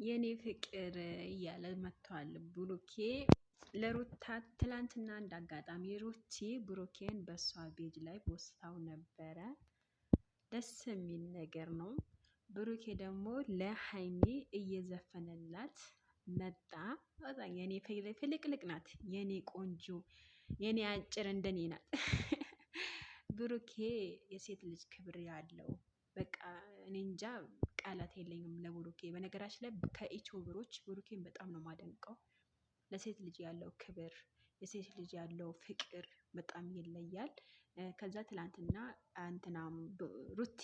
የኔ ፍቅር እያለ መጥቷል ብሩኬ ለሩታ ትላንትና እንዳጋጣሚ ሩቲ ብሩኬን በሷ ቤጅ ላይ ፖስታው ነበረ። ደስ የሚል ነገር ነው። ብሩኬ ደግሞ ለሃይሚ እየዘፈነላት መጣ። በጣም የኔ ፍልቅልቅ ናት፣ የኔ ቆንጆ፣ የኔ አጭር እንደኔ ናት። ብሩኬ የሴት ልጅ ክብር ያለው በቃ እኔ እንጃ ቃላት የለኝም ለብሩኬ። በነገራችን ላይ ከዩቲዩበሮች ብሩኬን በጣም ነው ማደንቀው። ለሴት ልጅ ያለው ክብር፣ የሴት ልጅ ያለው ፍቅር በጣም ይለያል። ከዛ ትላንትና እንትናም ሩቲ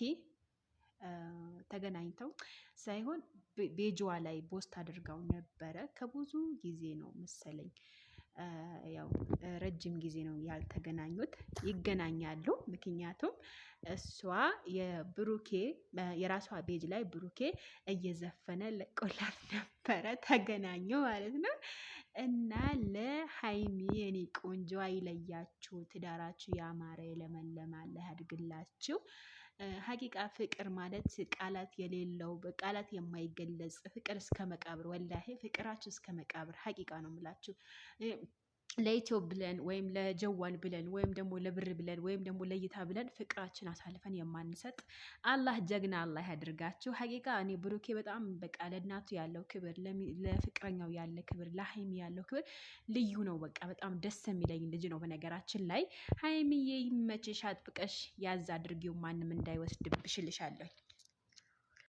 ተገናኝተው ሳይሆን ቤጅዋ ላይ ፖስት አድርጋው ነበረ። ከብዙ ጊዜ ነው መሰለኝ፣ ያው ረጅም ጊዜ ነው ያልተገናኙት። ይገናኛሉ። ምክንያቱም እሷ የብሩኬ የራሷ ቤጅ ላይ ብሩኬ እየዘፈነ ለቆላት ነበረ። ተገናኙ ማለት ነው። እና ለሃይሚ የኔ ቆንጆ አይለያችሁ፣ ትዳራችሁ ያማረ የለመለመ አላህ ያድርግላችሁ። ሀቂቃ ፍቅር ማለት ቃላት የሌለው በቃላት የማይገለጽ ፍቅር እስከ መቃብር፣ ወላሂ ፍቅራችሁ እስከ መቃብር። ሀቂቃ ነው የምላችሁ። ለኢትዮ ብለን ወይም ለጀዋል ብለን ወይም ደግሞ ለብር ብለን ወይም ደግሞ ለእይታ ብለን ፍቅራችን አሳልፈን የማንሰጥ አላህ ጀግና አላህ ያድርጋችሁ። ሀቂቃ እኔ ብሩኬ በጣም በቃ ለእናቱ ያለው ክብር፣ ለፍቅረኛው ያለ ክብር፣ ለሀይሚ ያለው ክብር ልዩ ነው። በቃ በጣም ደስ የሚለኝ ልጅ ነው። በነገራችን ላይ ሀይሚዬ ይመችሽ፣ አጥብቀሽ ያዝ አድርጊው፣ ማንም እንዳይወስድብሽ እልሻለሁ።